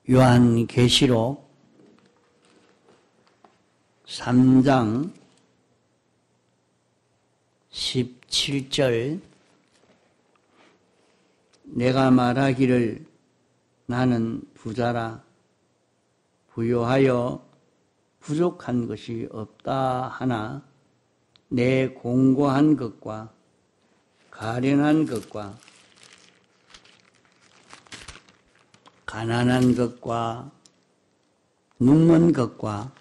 요한계시록 3장 17절 내가 말하기를 나는 부자라 부요하여 부족한 것이 없다 하나 내 공고한 것과 가련한 것과 가난한 것과 눈먼 것과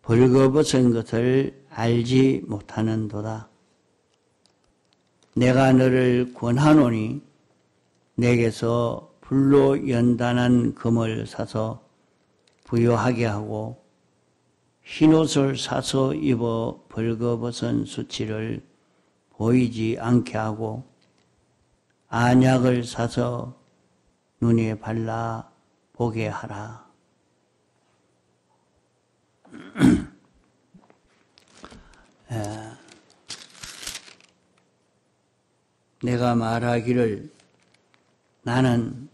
벌거벗은 것을 알지 못하는도다. 내가 너를 권하노니 내게서 불로 연단한 금을 사서 부요하게 하고 흰옷을 사서 입어 벌거벗은 수치를 보이지 않게 하고 안약을 사서 눈에 발라 보게 하라. 내가 말하기를 나는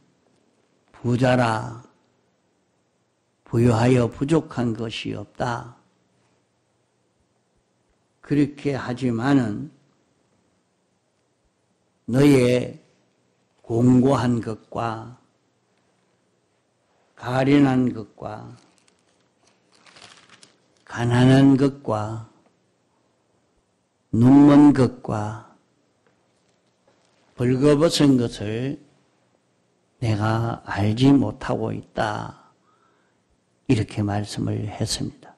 부자라 부요하여 부족한 것이 없다. 그렇게 하지만은 너의 공고한 것과 가련한 것과 가난한 것과 눈먼 것과 벌거벗은 것을 내가 알지 못하고 있다. 이렇게 말씀을 했습니다.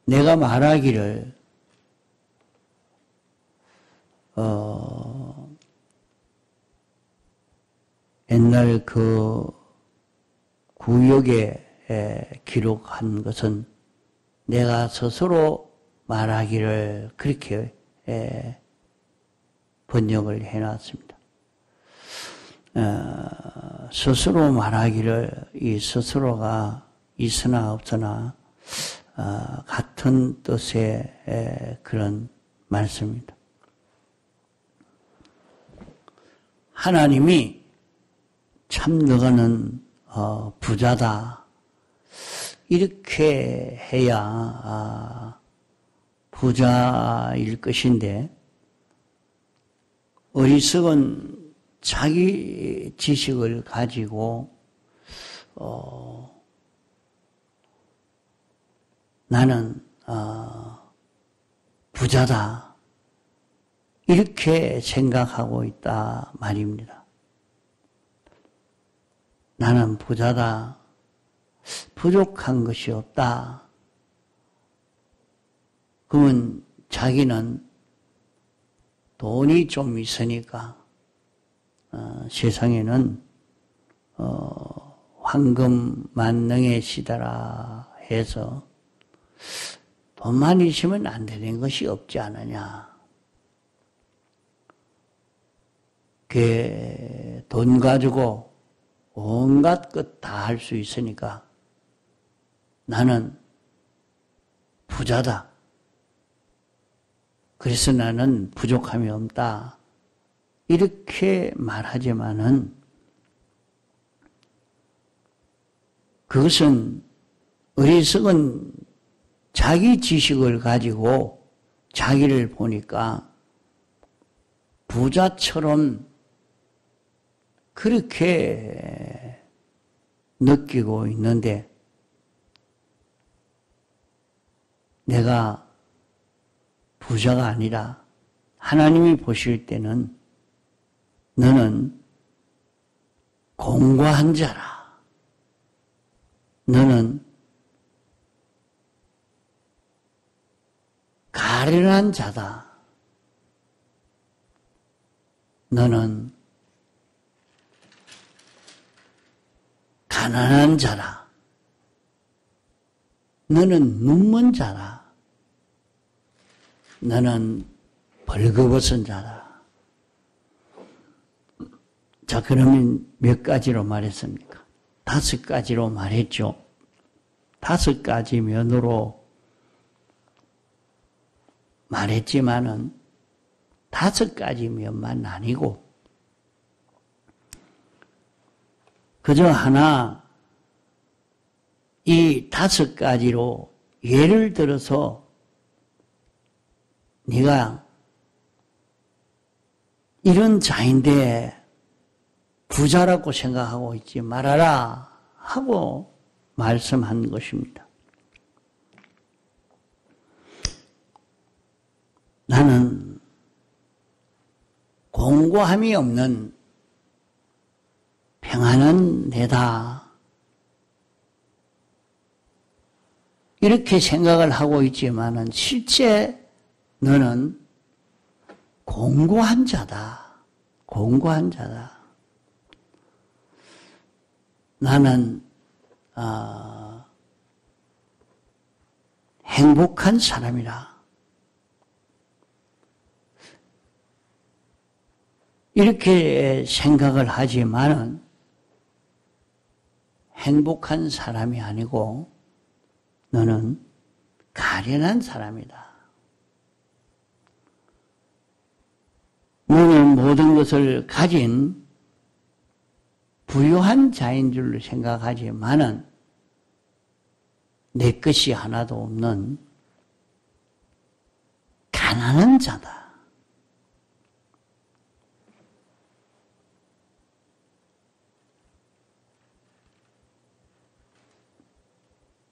내가 말하기를 옛날 그 구역에 기록한 것은 내가 스스로 말하기를 그렇게 번역을 해놨습니다. 스스로 말하기를 이 스스로가 있으나 없으나 같은 뜻의 그런 말씀입니다. 하나님이 참 너는 부자다 이렇게 해야 부자일 것인데 어리석은 자기 지식을 가지고 나는 부자다 이렇게 생각하고 있다 말입니다. 나는 부자다. 부족한 것이 없다. 그러면 자기는 돈이 좀 있으니까 세상에는 황금 만능의 시대라 해서 돈만 있으면 안 되는 것이 없지 않느냐. 그 돈 가지고 온갖 것 다 할 수 있으니까 나는 부자다. 그래서 나는 부족함이 없다. 이렇게 말하지만은 그것은 어리석은 자기 지식을 가지고 자기를 보니까 부자처럼 그렇게 느끼고 있는데 내가 부자가 아니라 하나님이 보실 때는 너는 공고한 자라. 너는 가련한 자다. 너는 가난한 자라. 너는 눈먼 자라. 너는 벌거벗은 자라. 자, 그러면 몇 가지로 말했습니까? 5가지로 말했죠. 5가지 면으로 말했지만은 5가지 면만 아니고 그저 하나 이 5가지로 예를 들어서 네가 이런 자인데 부자라고 생각하고 있지 말아라 하고 말씀한 것입니다. 나는 공고함이 없는 평안한 내다. 이렇게 생각을 하고 있지만은 실제 너는 공고한 자다. 공고한 자다. 나는 행복한 사람이라. 이렇게 생각을 하지만은 행복한 사람이 아니고 너는 가련한 사람이다. 너는 모든 것을 가진 부유한 자인 줄 생각하지만은 내 것이 하나도 없는 가난한 자다.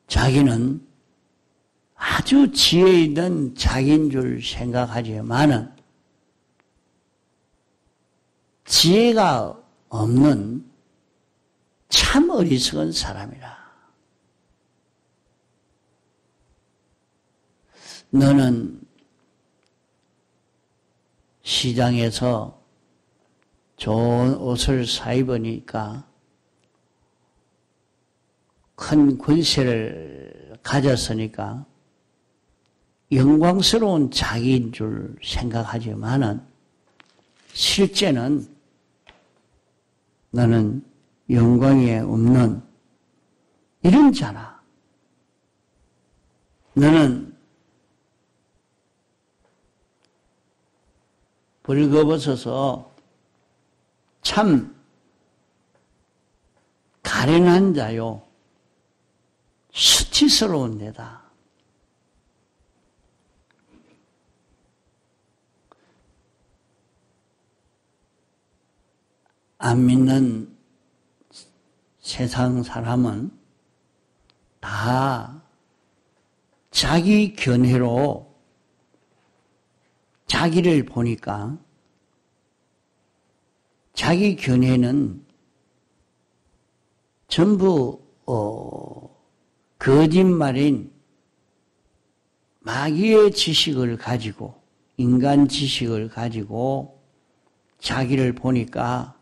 자기는 아주 지혜 있는 자기인 줄 생각하지만은 지혜가 없는 참 어리석은 사람이라. 너는 시장에서 좋은 옷을 사 입으니까 큰 권세를 가졌으니까 영광스러운 자기인 줄 생각하지만은 실제는 너는 영광이 없는 이런 자라. 너는 벌거벗어서 참 가련한 자요. 수치스러운 데다. 안 믿는 세상 사람은 다 자기 견해로 자기를 보니까 자기 견해는 전부 거짓말인 마귀의 지식을 가지고 인간 지식을 가지고 자기를 보니까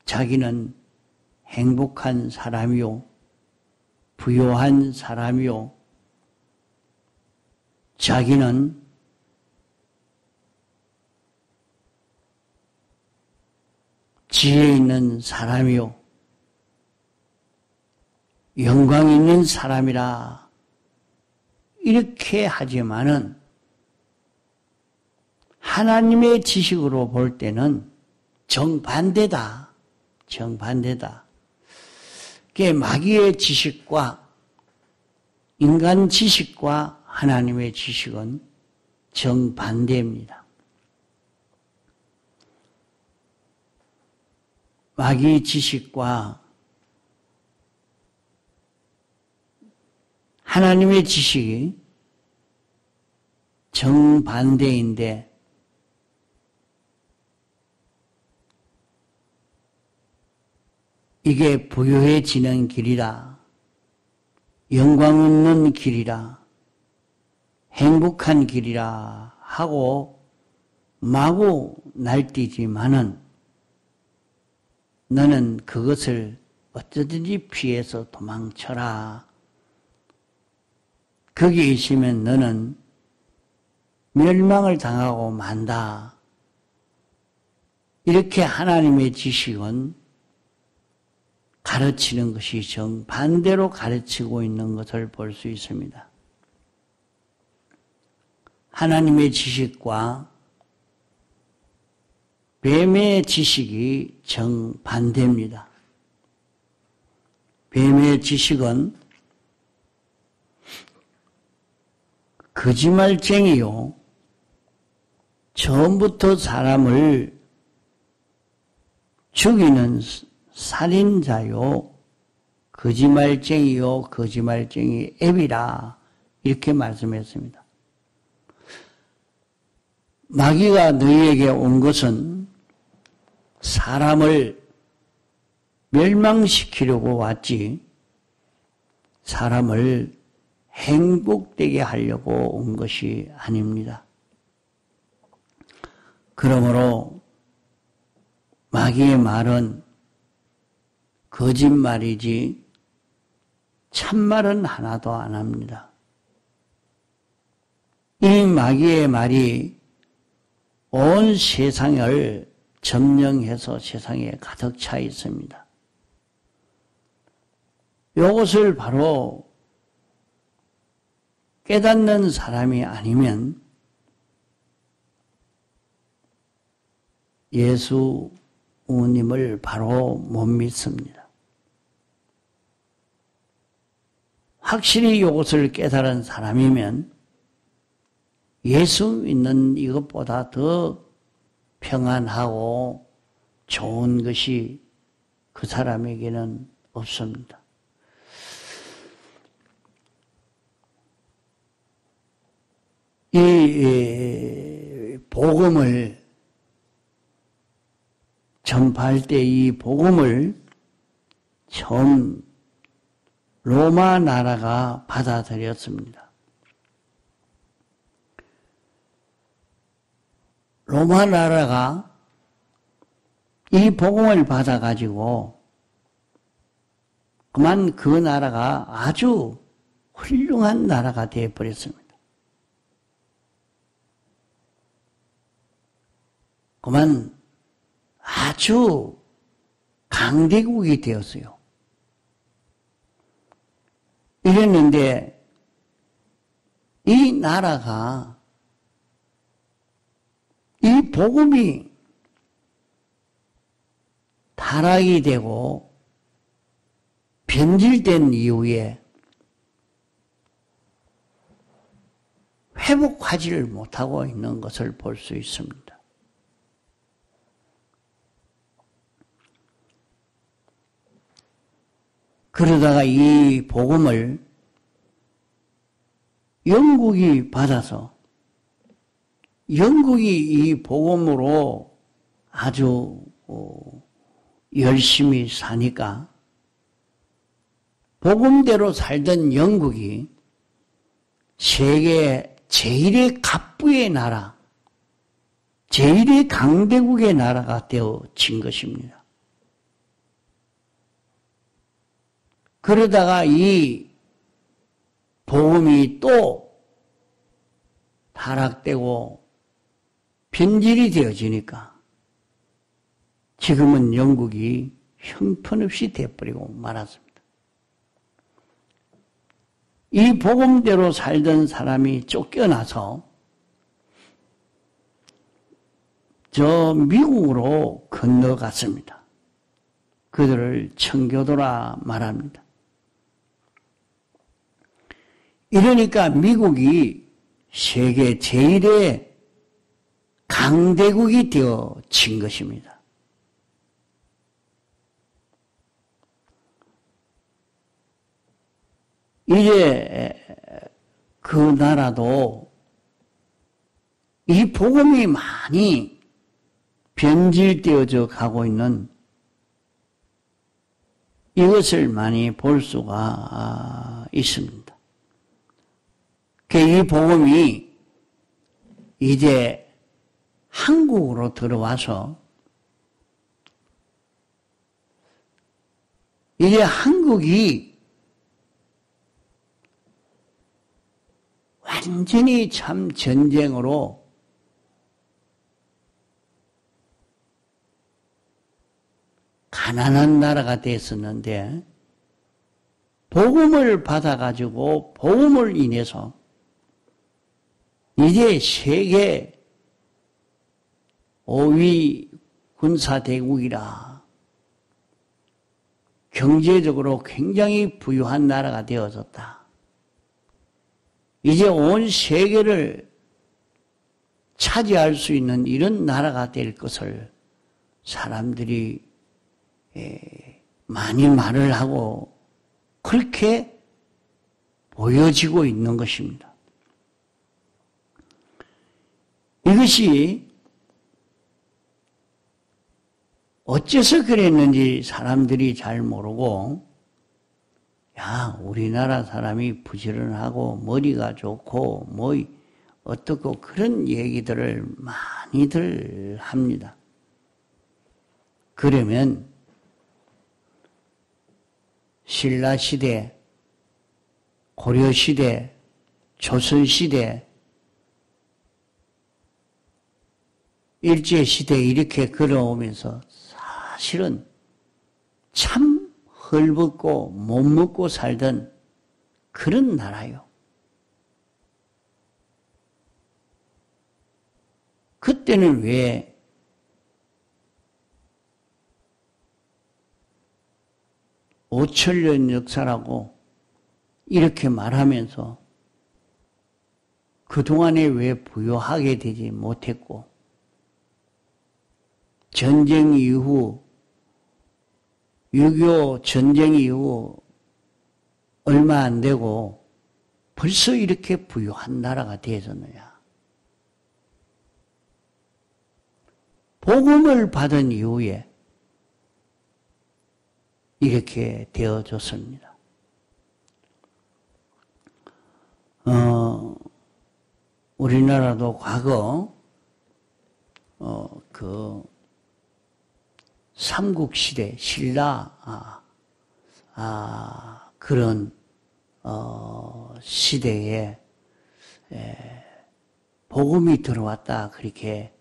자기는 행복한 사람이요 부유한 사람이요 자기는 지혜 있는 사람이요 영광 있는 사람이라 이렇게 하지만은 하나님의 지식으로 볼 때는 정반대다. 정반대다. 그게 마귀의 지식과 인간 지식과 하나님의 지식은 정반대입니다. 마귀의 지식과 하나님의 지식이 정반대인데 이게 부유해지는 길이라, 영광 없는 길이라, 행복한 길이라 하고 마구 날뛰지만은 너는 그것을 어쩌든지 피해서 도망쳐라. 거기에 있으면 너는 멸망을 당하고 만다. 이렇게 하나님의 지식은 가르치는 것이 정반대로 가르치고 있는 것을 볼 수 있습니다. 하나님의 지식과 뱀의 지식이 정반대입니다. 뱀의 지식은 거짓말쟁이요. 처음부터 사람을 죽이는 살인자요. 거짓말쟁이요. 거짓말쟁이 앱이라 이렇게 말씀했습니다. 마귀가 너희에게 온 것은 사람을 멸망시키려고 왔지 사람을 행복되게 하려고 온 것이 아닙니다. 그러므로 마귀의 말은 거짓말이지 참말은 하나도 안 합니다. 이 마귀의 말이 온 세상을 점령해서 세상에 가득 차 있습니다. 이것을 바로 깨닫는 사람이 아니면 예수님을 바로 못 믿습니다. 확실히 이것을 깨달은 사람이면 예수 믿는 이것보다 더 평안하고 좋은 것이 그 사람에게는 없습니다. 이 복음을 전파할 때 이 복음을 처음 로마 나라가 받아들였습니다. 로마 나라가 이 복음을 받아가지고 그만 그 나라가 아주 훌륭한 나라가 되어버렸습니다. 그만 아주 강대국이 되었어요. 이랬는데 이 나라가 이 복음이 타락이 되고 변질된 이후에 회복하지를 못하고 있는 것을 볼 수 있습니다. 그러다가 이 복음을 영국이 받아서 영국이 이 복음으로 아주 열심히 사니까 복음대로 살던 영국이 세계 제1의 갑부의 나라, 제1의 강대국의 나라가 되어진 것입니다. 그러다가 이 복음이 또 타락되고 변질이 되어지니까 지금은 영국이 형편없이 되어버리고 말았습니다. 이 복음대로 살던 사람이 쫓겨나서 저 미국으로 건너갔습니다. 그들을 청교도라 말합니다. 이러니까 미국이 세계 제1의 강대국이 되어진 것입니다. 이제 그 나라도 이 복음이 많이 변질되어져 가고 있는 이것을 많이 볼 수가 있습니다. 이 복음이 이제 한국으로 들어와서 이제 한국이 완전히 참 전쟁으로 가난한 나라가 됐었는데 복음을 받아가지고 복음을 인해서 이제 세계 5위 군사대국이라 경제적으로 굉장히 부유한 나라가 되어졌다. 이제 온 세계를 차지할 수 있는 이런 나라가 될 것을 사람들이 많이 말을 하고 그렇게 보여지고 있는 것입니다. 이것이 어째서 그랬는지 사람들이 잘 모르고, 야, 우리나라 사람이 부지런하고 머리가 좋고 뭐 어떻고 그런 얘기들을 많이들 합니다. 그러면 신라시대, 고려시대, 조선시대, 일제시대 이렇게 걸어오면서 사실은 참 헐벗고 못 먹고 살던 그런 나라요. 그때는 왜 오천년 역사라고 이렇게 말하면서 그동안에 왜 부유하게 되지 못했고, 전쟁 이후 6.25 전쟁 이후 얼마 안 되고 벌써 이렇게 부유한 나라가 되어졌느냐. 복음을 받은 이후에 이렇게 되어졌습니다. 우리나라도 과거 삼국시대, 신라 그런 시대에 복음이 들어왔다, 그렇게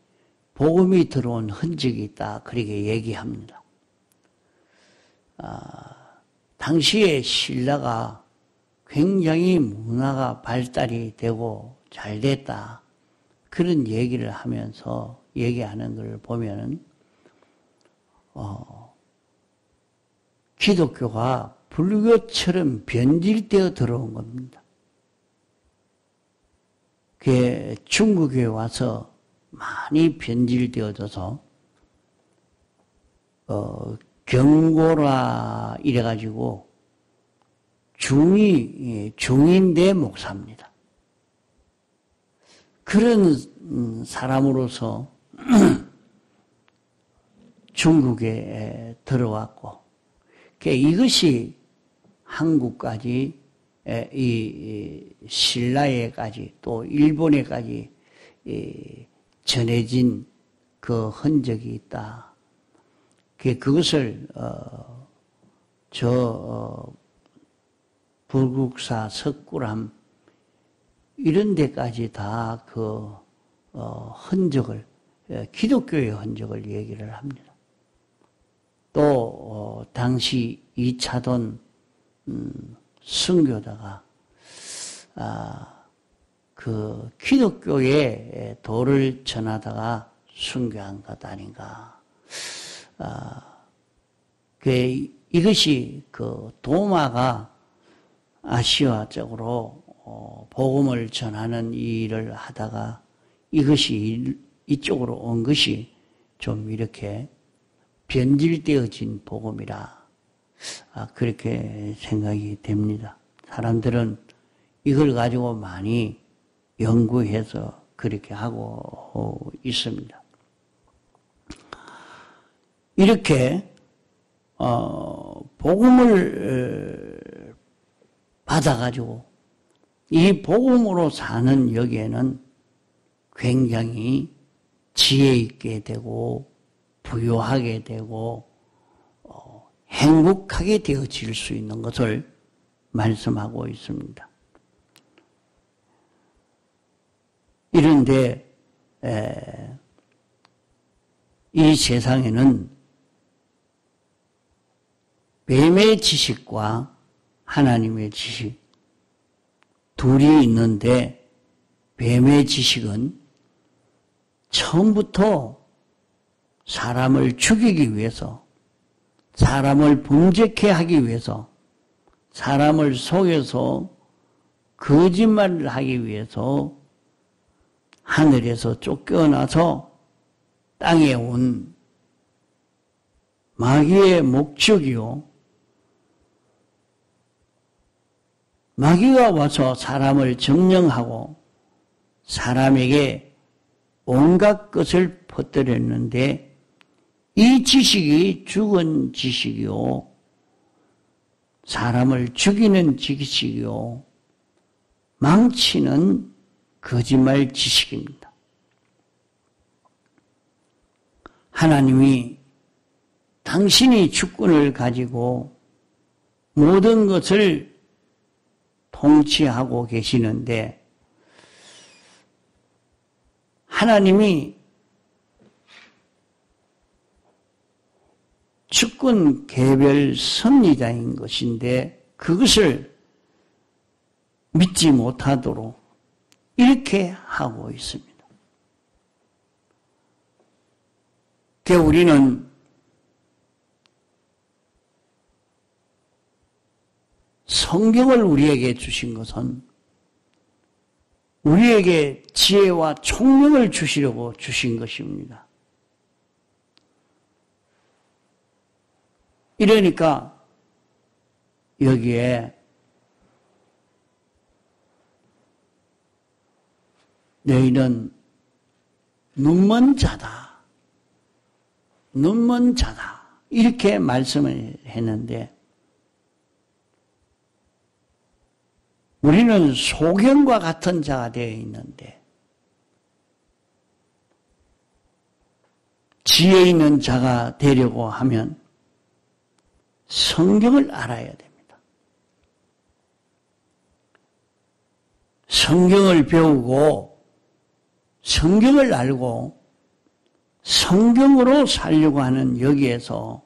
복음이 들어온 흔적이 있다, 그렇게 얘기합니다. 당시에 신라가 굉장히 문화가 발달이 되고 잘 됐다, 그런 얘기를 하면서 얘기하는 걸 보면은 기독교가 불교처럼 변질되어 들어온 겁니다. 그게 중국에 와서 많이 변질되어져서 경고라 이래가지고 중인대 목사입니다. 그런 사람으로서 중국에 들어왔고, 이것이 한국까지, 이 신라에까지 또 일본에까지 전해진 그 흔적이 있다. 그것을 불국사, 석굴암 이런 데까지 다 그 흔적을, 기독교의 흔적을 얘기를 합니다. 또 당시 이차돈 선교다가 그 기독교의 도를 전하다가 순교한 것 아닌가. 이것이 그 도마가 아시아 쪽으로 복음을 전하는 일을 하다가 이것이 이쪽으로 온 것이 좀 이렇게 변질되어진 복음이라, 그렇게 생각이 됩니다. 사람들은 이걸 가지고 많이 연구해서 그렇게 하고 있습니다. 이렇게 복음을 받아가지고 이 복음으로 사는 여기에는 굉장히 지혜 있게 되고 부유하게 되고 행복하게 되어질 수 있는 것을 말씀하고 있습니다. 이런데 이 세상에는 뱀의 지식과 하나님의 지식 둘이 있는데, 뱀의 지식은 처음부터 사람을 죽이기 위해서 사람을 범죄케 하기 위해서, 사람을 속여서 거짓말을 하기 위해서 하늘에서 쫓겨나서 땅에 온 마귀의 목적이요. 마귀가 와서 사람을 점령하고 사람에게 온갖 것을 퍼뜨렸는데 이 지식이 죽은 지식이요. 사람을 죽이는 지식이요. 망치는 거짓말 지식입니다. 하나님이 당신이 주권을 가지고 모든 것을 통치하고 계시는데 하나님이 주권 개별 섭리자인 것인데 그것을 믿지 못하도록 이렇게 하고 있습니다. 그래서 우리는 성경을 우리에게 주신 것은 우리에게 지혜와 총명을 주시려고 주신 것입니다. 이러니까 여기에 너희는 눈먼 자다. 눈먼 자다. 이렇게 말씀을 했는데 우리는 소경과 같은 자가 되어 있는데 지혜 있는 자가 되려고 하면 성경을 알아야 됩니다. 성경을 배우고 성경을 알고 성경으로 살려고 하는 여기에서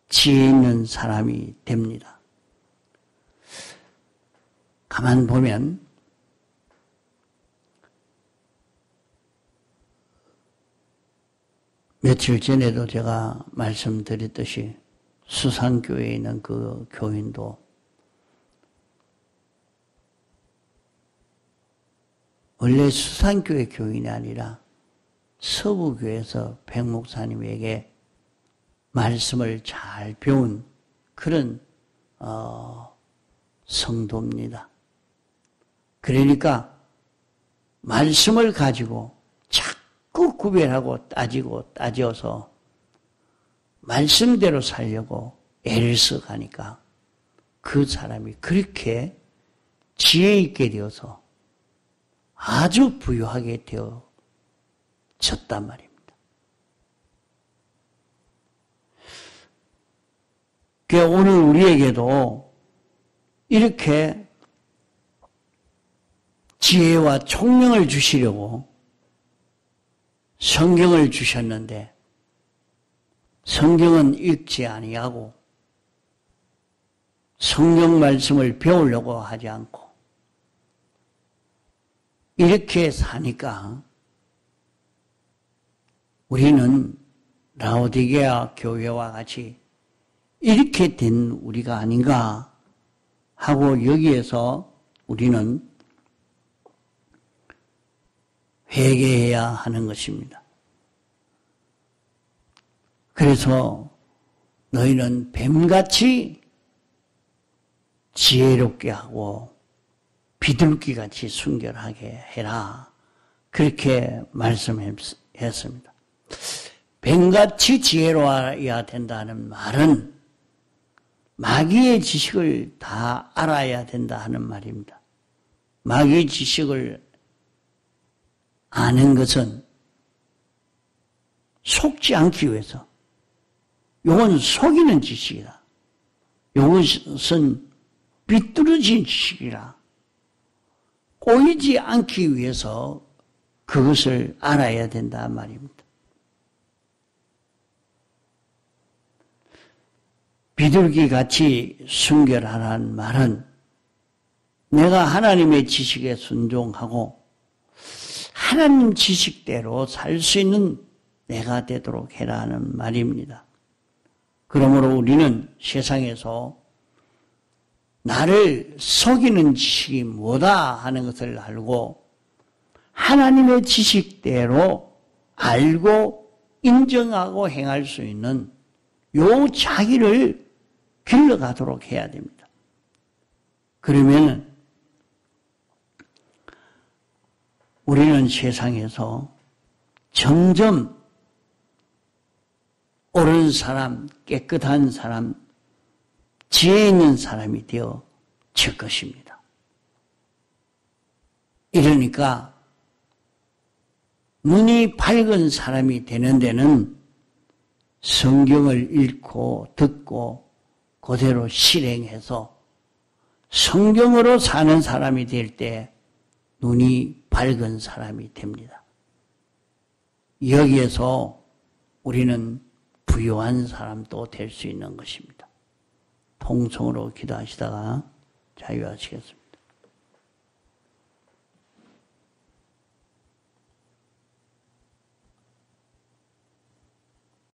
지혜 있는 사람이 됩니다. 가만 보면 며칠 전에도 제가 말씀드렸듯이 수산교회에 있는 그 교인도 원래 수산교회 교인이 아니라 서부교회에서 백 목사님에게 말씀을 잘 배운 그런 성도입니다. 그러니까 말씀을 가지고 자꾸 구별하고 따지고 따져서 말씀대로 살려고 애를 써가니까 그 사람이 그렇게 지혜 있게 되어서 아주 부유하게 되어졌단 말입니다. 그러니까 오늘 우리에게도 이렇게 지혜와 총명을 주시려고 성경을 주셨는데 성경은 읽지 아니하고 성경 말씀을 배우려고 하지 않고 이렇게 사니까 우리는 라오디게아 교회와 같이 이렇게 된 우리가 아닌가 하고 여기에서 우리는 회개해야 하는 것입니다. 그래서 너희는 뱀같이 지혜롭게 하고 비둘기같이 순결하게 해라. 그렇게 말씀했습니다. 뱀같이 지혜로워야 된다는 말은 마귀의 지식을 다 알아야 된다 하는 말입니다. 마귀의 지식을 아는 것은 속지 않기 위해서 이건 속이는 지식이다. 이것은 비뚤어진 지식이라 꼬이지 않기 위해서 그것을 알아야 된다 말입니다. 비둘기같이 순결하라는 말은 내가 하나님의 지식에 순종하고 하나님 지식대로 살 수 있는 내가 되도록 해라는 말입니다. 그러므로 우리는 세상에서 나를 속이는 지식이 뭐다 하는 것을 알고 하나님의 지식대로 알고 인정하고 행할 수 있는 요 자기를 길러가도록 해야 됩니다. 그러면 우리는 세상에서 점점 옳은 사람, 깨끗한 사람, 지혜 있는 사람이 되어질 것입니다. 이러니까 눈이 밝은 사람이 되는 데는 성경을 읽고 듣고 그대로 실행해서 성경으로 사는 사람이 될 때 눈이 밝은 사람이 됩니다. 여기에서 우리는 부유한 사람도 될 수 있는 것입니다. 통성으로 기도하시다가 자유하시겠습니다.